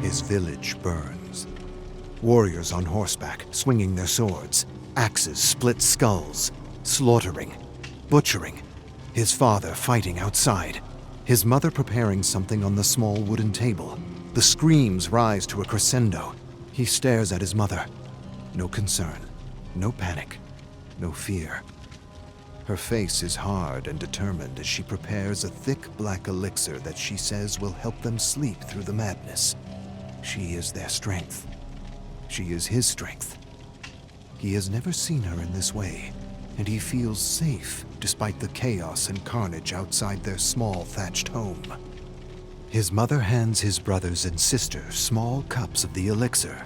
His village burns. Warriors on horseback, swinging their swords. Axes split skulls, slaughtering, butchering. His father fighting outside. His mother preparing something on the small wooden table. The screams rise to a crescendo. He stares at his mother. No concern, no panic, no fear. Her face is hard and determined as she prepares a thick black elixir that she says will help them sleep through the madness. She is their strength. She is his strength. He has never seen her in this way, and he feels safe despite the chaos and carnage outside their small thatched home. His mother hands his brothers and sister small cups of the elixir.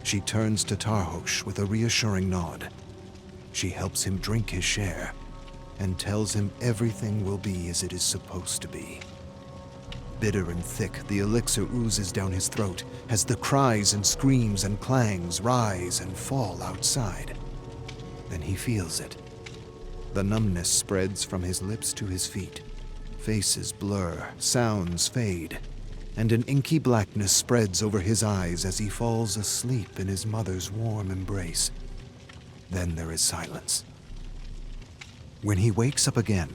She turns to Tarhosh with a reassuring nod. She helps him drink his share and tells him everything will be as it is supposed to be. Bitter and thick, the elixir oozes down his throat as the cries and screams and clangs rise and fall outside. Then he feels it. The numbness spreads from his lips to his feet. Faces blur, sounds fade, and an inky blackness spreads over his eyes as he falls asleep in his mother's warm embrace. Then there is silence. When he wakes up again,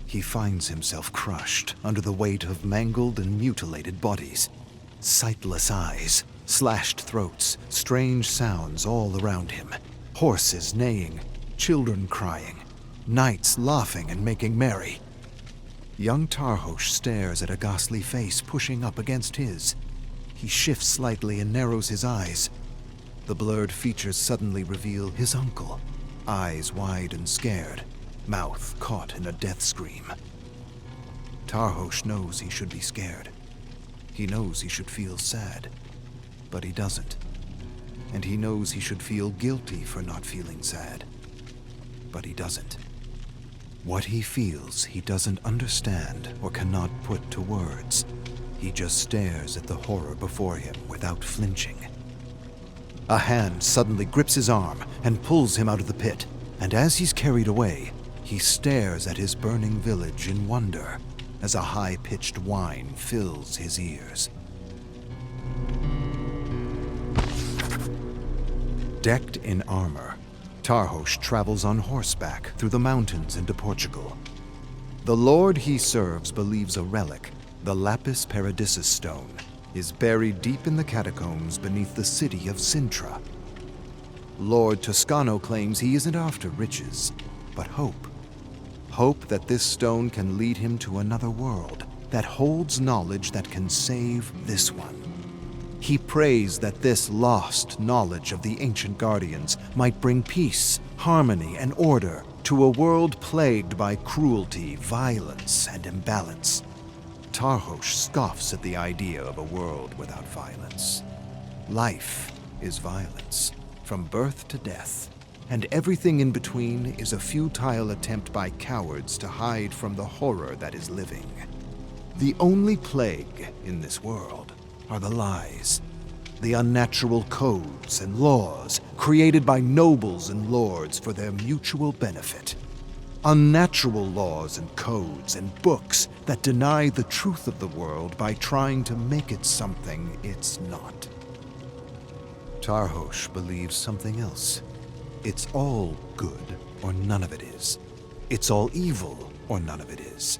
he finds himself crushed under the weight of mangled and mutilated bodies. Sightless eyes, slashed throats, strange sounds all around him. Horses neighing, children crying, knights laughing and making merry. Young Tarhosh stares at a ghastly face pushing up against his. He shifts slightly and narrows his eyes. The blurred features suddenly reveal his uncle, eyes wide and scared, mouth caught in a death scream. Tarhosh knows he should be scared. He knows he should feel sad, but he doesn't. And he knows he should feel guilty for not feeling sad, but he doesn't. What he feels, he doesn't understand or cannot put to words. He just stares at the horror before him without flinching. A hand suddenly grips his arm and pulls him out of the pit, and as he's carried away, he stares at his burning village in wonder as a high-pitched whine fills his ears. Decked in armor, Tarhosh travels on horseback through the mountains into Portugal. The lord he serves believes a relic, the Lapis Paradissus stone, is buried deep in the catacombs beneath the city of Sintra. Lord Toscano claims he isn't after riches, but hope. Hope that this stone can lead him to another world that holds knowledge that can save this one. He prays that this lost knowledge of the ancient guardians might bring peace, harmony, and order to a world plagued by cruelty, violence, and imbalance. Tarhosh scoffs at the idea of a world without violence. Life is violence, from birth to death, and everything in between is a futile attempt by cowards to hide from the horror that is living. The only plague in this world are the lies, the unnatural codes and laws created by nobles and lords for their mutual benefit. Unnatural laws and codes and books that deny the truth of the world by trying to make it something it's not. Tarhosh believes something else. It's all good or none of it is. It's all evil or none of it is.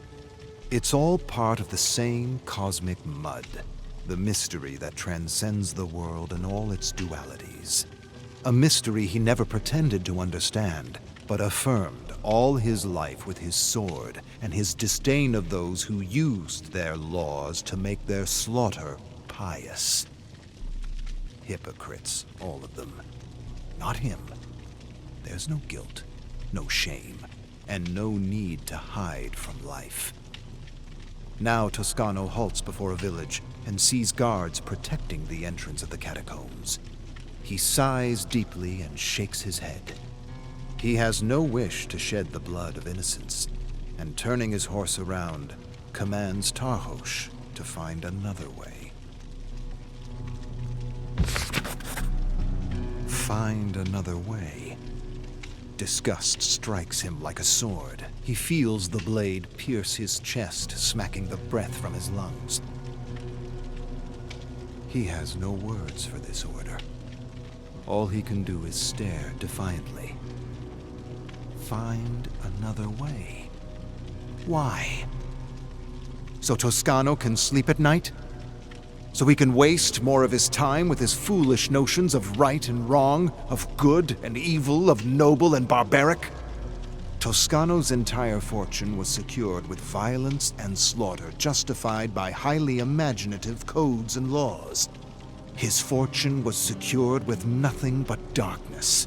It's all part of the same cosmic mud, the mystery that transcends the world and all its dualities. A mystery he never pretended to understand, but affirmed all his life with his sword and his disdain of those who used their laws to make their slaughter pious. Hypocrites, all of them. Not him. There's no guilt, no shame, and no need to hide from life. Now Toscano halts before a village and sees guards protecting the entrance of the catacombs. He sighs deeply and shakes his head. He has no wish to shed the blood of innocence, and turning his horse around, commands Tarhosh to find another way. Find another way. Disgust strikes him like a sword. He feels the blade pierce his chest, smacking the breath from his lungs. He has no words for this order. All he can do is stare defiantly. Find another way. Why? So Toscano can sleep at night? So he can waste more of his time with his foolish notions of right and wrong, of good and evil, of noble and barbaric? Toscano's entire fortune was secured with violence and slaughter, justified by highly imaginative codes and laws. His fortune was secured with nothing but darkness.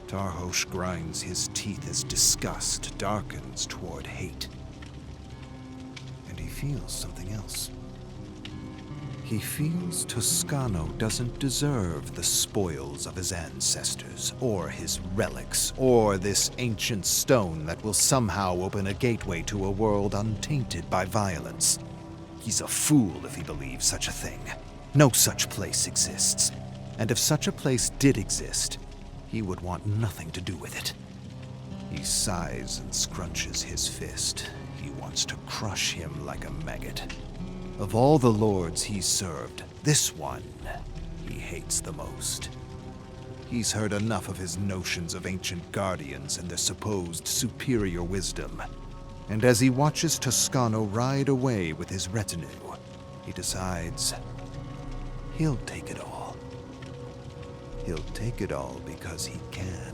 Tarhosh grinds his teeth as disgust darkens toward hate. And he feels something else. He feels Toscano doesn't deserve the spoils of his ancestors, or his relics, or this ancient stone that will somehow open a gateway to a world untainted by violence. He's a fool if he believes such a thing. No such place exists. And if such a place did exist, he would want nothing to do with it. He sighs and scrunches his fist. He wants to crush him like a maggot. Of all the lords he's served, this one he hates the most. He's heard enough of his notions of ancient guardians and their supposed superior wisdom. And as he watches Toscano ride away with his retinue, he decides he'll take it all. He'll take it all because he can.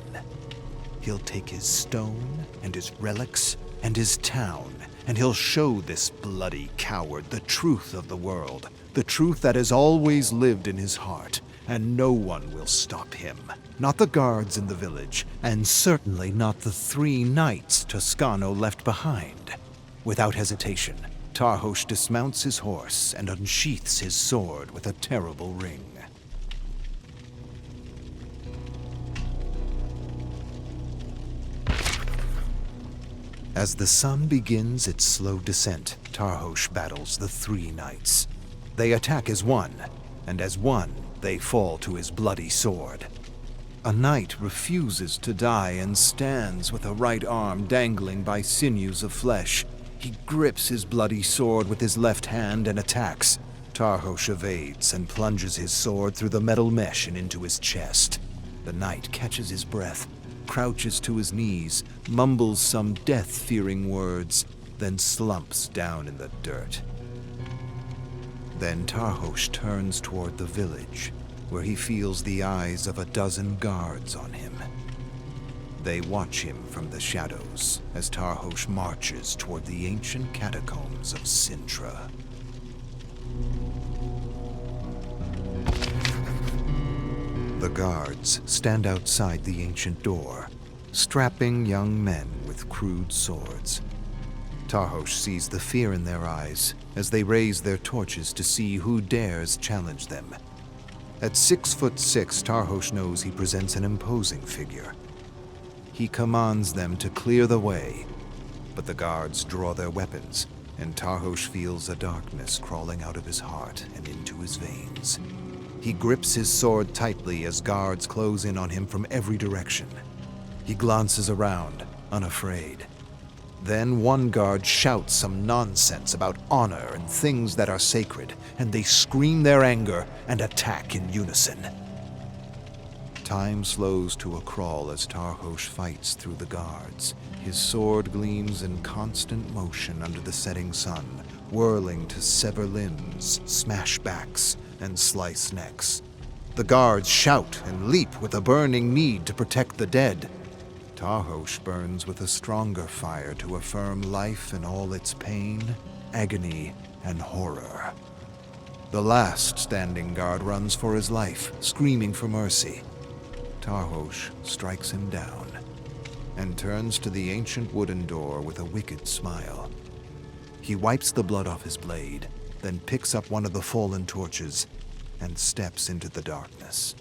He'll take his stone and his relics and his town, and he'll show this bloody coward the truth of the world, the truth that has always lived in his heart, and no one will stop him. Not the guards in the village, and certainly not the 3 knights Toscano left behind. Without hesitation, Tarhosh dismounts his horse and unsheaths his sword with a terrible ring. As the sun begins its slow descent, Tarhosh battles the 3 knights. They attack as one, and as one, they fall to his bloody sword. A knight refuses to die and stands with a right arm dangling by sinews of flesh. He grips his bloody sword with his left hand and attacks. Tarhosh evades and plunges his sword through the metal mesh and into his chest. The knight catches his breath, crouches to his knees, mumbles some death-fearing words, then slumps down in the dirt. Then Tarhosh turns toward the village, where he feels the eyes of a dozen guards on him. They watch him from the shadows as Tarhosh marches toward the ancient catacombs of Sintra. The guards stand outside the ancient door, strapping young men with crude swords. Tarhosh sees the fear in their eyes as they raise their torches to see who dares challenge them. At 6'6", Tarhosh knows he presents an imposing figure. He commands them to clear the way, but the guards draw their weapons, and Tarhosh feels a darkness crawling out of his heart and into his veins. He grips his sword tightly as guards close in on him from every direction. He glances around, unafraid. Then one guard shouts some nonsense about honor and things that are sacred, and they scream their anger and attack in unison. Time slows to a crawl as Tarhosh fights through the guards. His sword gleams in constant motion under the setting sun, whirling to sever limbs, smash backs, and slice necks. The guards shout and leap with a burning need to protect the dead. Tarhosh burns with a stronger fire to affirm life in all its pain, agony, and horror. The last standing guard runs for his life, screaming for mercy. Tarhosh strikes him down and turns to the ancient wooden door with a wicked smile. He wipes the blood off his blade, then picks up one of the fallen torches and steps into the darkness.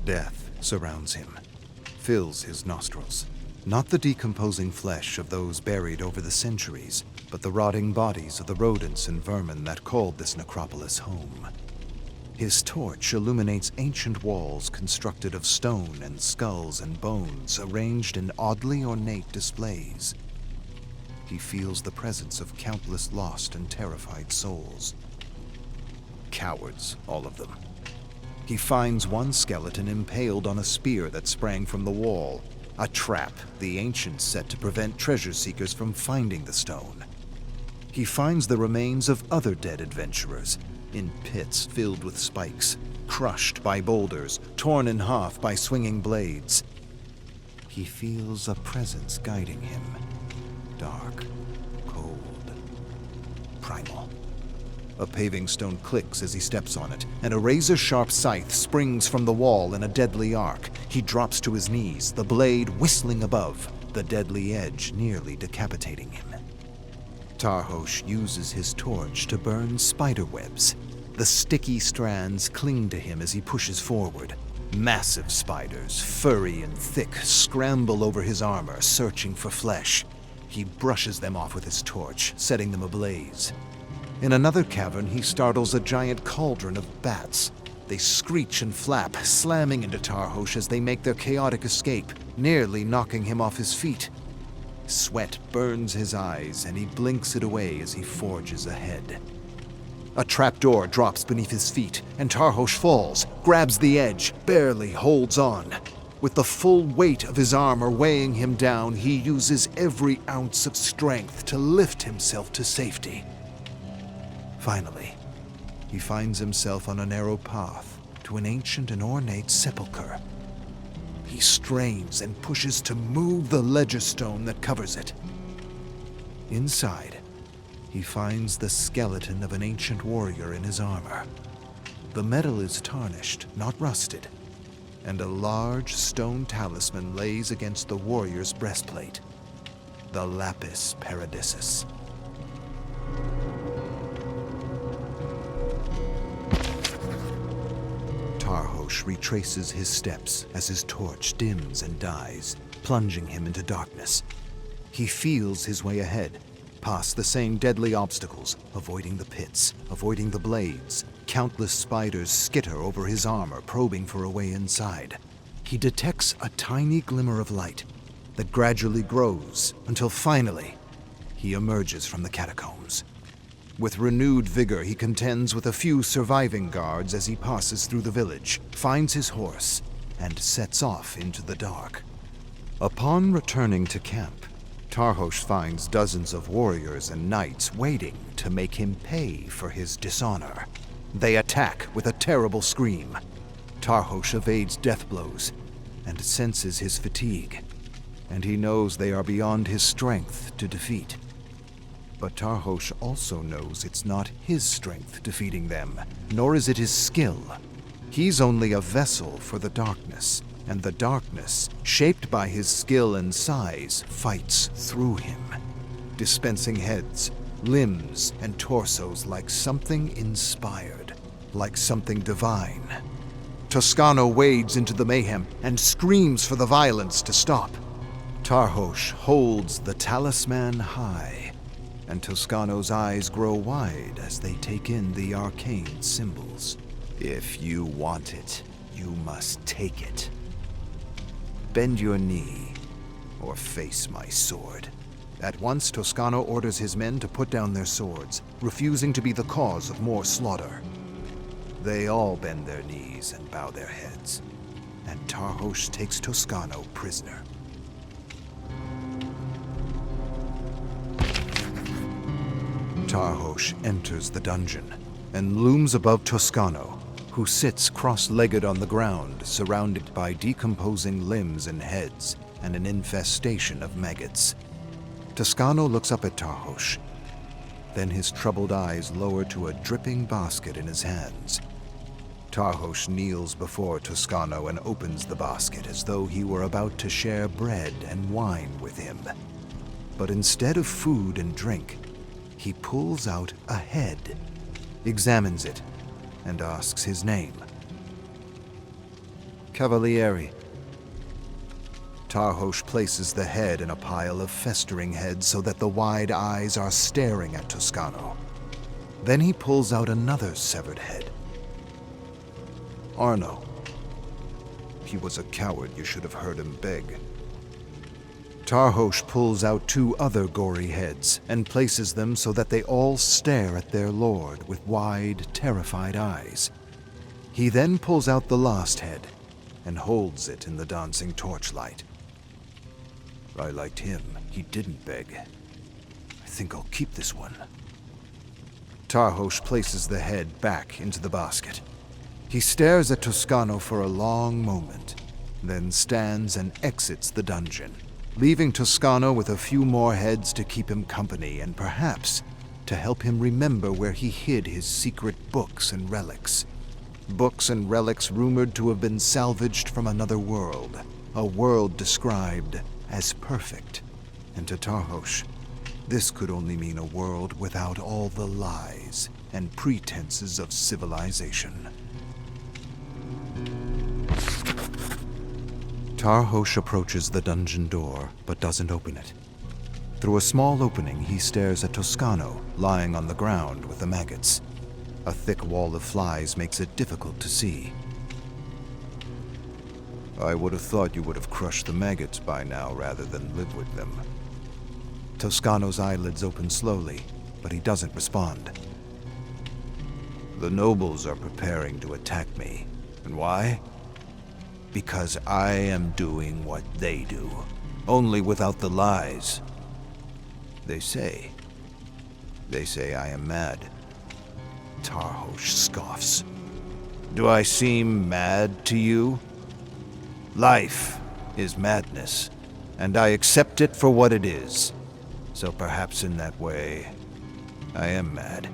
Death surrounds him, fills his nostrils. Not the decomposing flesh of those buried over the centuries, but the rotting bodies of the rodents and vermin that called this necropolis home. His torch illuminates ancient walls constructed of stone and skulls and bones arranged in oddly ornate displays. he feels the presence of countless lost and terrified souls. Cowards, all of them. He finds one skeleton impaled on a spear that sprang from the wall, a trap the ancients set to prevent treasure seekers from finding the stone. He finds the remains of other dead adventurers, in pits filled with spikes, crushed by boulders, torn in half by swinging blades. He feels a presence guiding him, dark, cold, primal. A paving stone clicks as he steps on it, and a razor-sharp scythe springs from the wall in a deadly arc. He drops to his knees, the blade whistling above, the deadly edge nearly decapitating him. Tarhosh uses his torch to burn spiderwebs. The sticky strands cling to him as he pushes forward. Massive spiders, furry and thick, scramble over his armor, searching for flesh. He brushes them off with his torch, setting them ablaze. In another cavern, he startles a giant cauldron of bats. They screech and flap, slamming into Tarhosh as they make their chaotic escape, nearly knocking him off his feet. Sweat burns his eyes, and he blinks it away as he forges ahead. A trapdoor drops beneath his feet, and Tarhosh falls, grabs the edge, barely holds on. With the full weight of his armor weighing him down, he uses every ounce of strength to lift himself to safety. Finally, he finds himself on a narrow path to an ancient and ornate sepulchre. He strains and pushes to move the ledger stone that covers it. Inside, he finds the skeleton of an ancient warrior in his armor. The metal is tarnished, not rusted, and a large stone talisman lays against the warrior's breastplate, the Lapis Paradisus. Tarhosh retraces his steps as his torch dims and dies, plunging him into darkness. He feels his way ahead, past the same deadly obstacles, avoiding the pits, avoiding the blades. Countless spiders skitter over his armor, probing for a way inside. He detects a tiny glimmer of light that gradually grows until finally he emerges from the catacombs. With renewed vigor, he contends with a few surviving guards as he passes through the village, finds his horse, and sets off into the dark. Upon returning to camp, Tarhosh finds dozens of warriors and knights waiting to make him pay for his dishonor. They attack with a terrible scream. Tarhosh evades death blows and senses his fatigue, and he knows they are beyond his strength to defeat. But Tarhosh also knows it's not his strength defeating them, nor is it his skill. He's only a vessel for the darkness, and the darkness, shaped by his skill and size, fights through him, dispensing heads, limbs, and torsos like something inspired, like something divine. Toscano wades into the mayhem and screams for the violence to stop. Tarhosh holds the talisman high, and Toscano's eyes grow wide as they take in the arcane symbols. If you want it, you must take it. Bend your knee, or face my sword. At once, Toscano orders his men to put down their swords, refusing to be the cause of more slaughter. They all bend their knees and bow their heads, and Tarhosh takes Toscano prisoner. Tarhosh enters the dungeon and looms above Toscano, who sits cross-legged on the ground, surrounded by decomposing limbs and heads and an infestation of maggots. Toscano looks up at Tarhosh. Then his troubled eyes lower to a dripping basket in his hands. Tarhosh kneels before Toscano and opens the basket as though he were about to share bread and wine with him. But instead of food and drink, he pulls out a head, examines it, and asks his name. Cavalieri. Tarhosh places the head in a pile of festering heads so that the wide eyes are staring at Toscano. Then he pulls out another severed head. Arno. He was a coward, you should have heard him beg. Tarhosh pulls out 2 other gory heads and places them so that they all stare at their lord with wide, terrified eyes. He then pulls out the last head and holds it in the dancing torchlight. I liked him. He didn't beg. I think I'll keep this one. Tarhosh places the head back into the basket. He stares at Toscano for a long moment, then stands and exits the dungeon, leaving Toscano with a few more heads to keep him company and perhaps to help him remember where he hid his secret books and relics. Books and relics rumored to have been salvaged from another world, a world described as perfect. And to Tarhosh, this could only mean a world without all the lies and pretenses of civilization. Tarhosh approaches the dungeon door, but doesn't open it. Through a small opening, he stares at Toscano, lying on the ground with the maggots. A thick wall of flies makes it difficult to see. I would have thought you would have crushed the maggots by now rather than live with them. Toscano's eyelids open slowly, but he doesn't respond. The nobles are preparing to attack me. And why? Because I am doing what they do, only without the lies. They say I am mad. Tarhosh scoffs. Do I seem mad to you? Life is madness, and I accept it for what it is. So perhaps in that way, I am mad.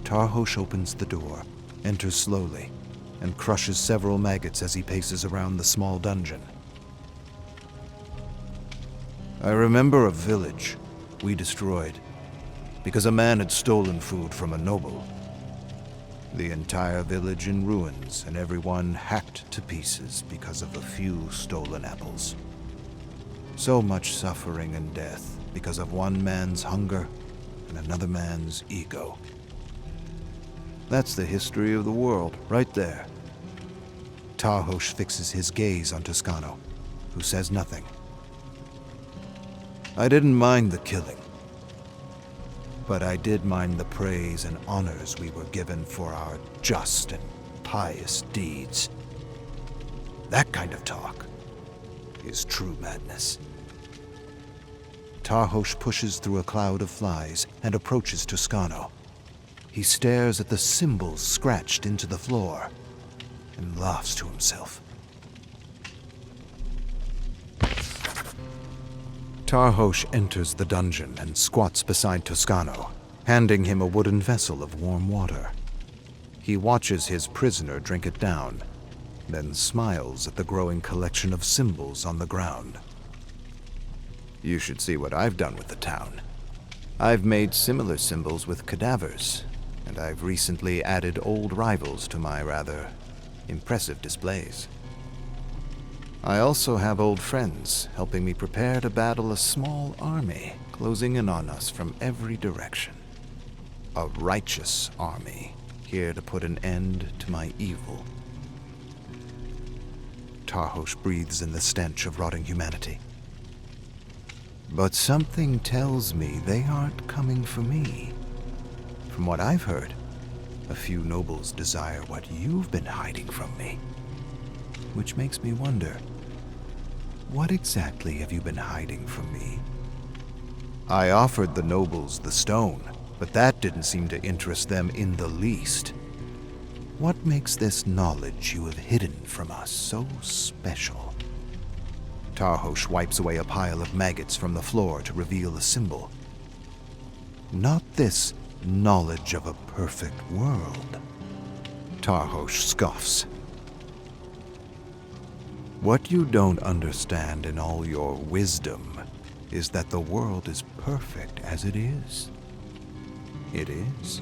Tarhosh opens the door, enters slowly, and crushes several maggots as he paces around the small dungeon. I remember a village we destroyed because a man had stolen food from a noble. The entire village in ruins and everyone hacked to pieces because of a few stolen apples. So much suffering and death because of one man's hunger and another man's ego. That's the history of the world, right there. Tarhosh fixes his gaze on Toscano, who says nothing. I didn't mind the killing, but I did mind the praise and honors we were given for our just and pious deeds. That kind of talk is true madness. Tarhosh pushes through a cloud of flies and approaches Toscano. He stares at the symbols scratched into the floor and laughs to himself. Tarhosh enters the dungeon and squats beside Toscano, handing him a wooden vessel of warm water. He watches his prisoner drink it down, then smiles at the growing collection of symbols on the ground. You should see what I've done with the town. I've made similar symbols with cadavers, and I've recently added old rivals to my rather impressive displays. I also have old friends helping me prepare to battle a small army closing in on us from every direction. A righteous army, here to put an end to my evil. Tarhosh breathes in the stench of rotting humanity. But something tells me they aren't coming for me. From what I've heard, a few nobles desire what you've been hiding from me. Which makes me wonder, what exactly have you been hiding from me? I offered the nobles the stone, but that didn't seem to interest them in the least. What makes this knowledge you have hidden from us so special? Tarhosh wipes away a pile of maggots from the floor to reveal a symbol. Not this knowledge of a perfect world. Tarhosh scoffs. What you don't understand in all your wisdom is that the world is perfect as it is. It is.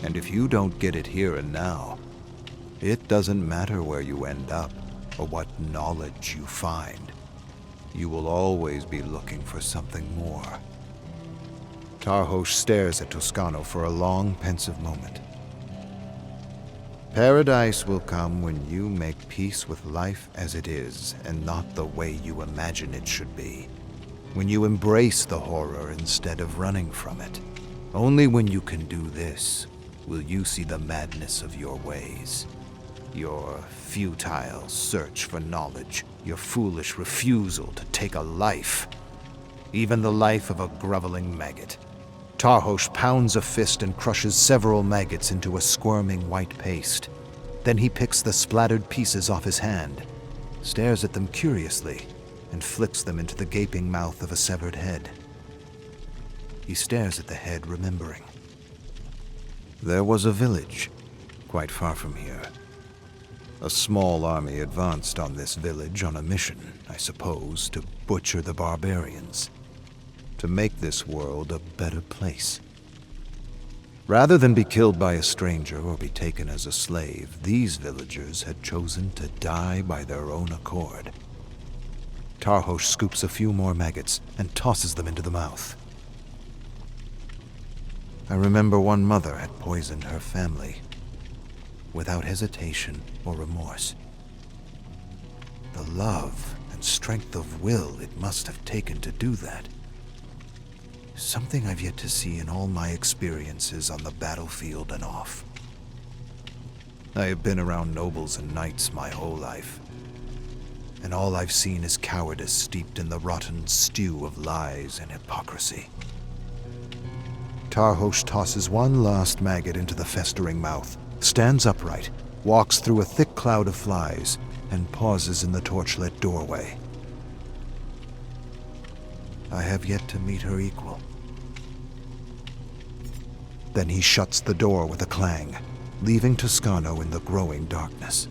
And if you don't get it here and now, it doesn't matter where you end up or what knowledge you find. You will always be looking for something more. Tarhosh stares at Toscano for a long, pensive moment. Paradise will come when you make peace with life as it is and not the way you imagine it should be. when you embrace the horror instead of running from it. Only when you can do this will you see the madness of your ways. Your futile search for knowledge, your foolish refusal to take a life, even the life of a groveling maggot. Tarhosh pounds a fist and crushes several maggots into a squirming white paste. Then he picks the splattered pieces off his hand, stares at them curiously, and flicks them into the gaping mouth of a severed head. He stares at the head, remembering. There was a village, quite far from here. A small army advanced on this village on a mission, I suppose, to butcher the barbarians, to make this world a better place. Rather than be killed by a stranger or be taken as a slave, these villagers had chosen to die by their own accord. Tarhosh scoops a few more maggots and tosses them into the mouth. I remember one mother had poisoned her family, without hesitation or remorse. The love and strength of will it must have taken to do that. Something I've yet to see in all my experiences on the battlefield and off. I have been around nobles and knights my whole life, and all I've seen is cowardice steeped in the rotten stew of lies and hypocrisy. Tarhosh tosses one last maggot into the festering mouth, stands upright, walks through a thick cloud of flies, and pauses in the torchlit doorway. I have yet to meet her equal. Then he shuts the door with a clang, leaving Toscano in the growing darkness.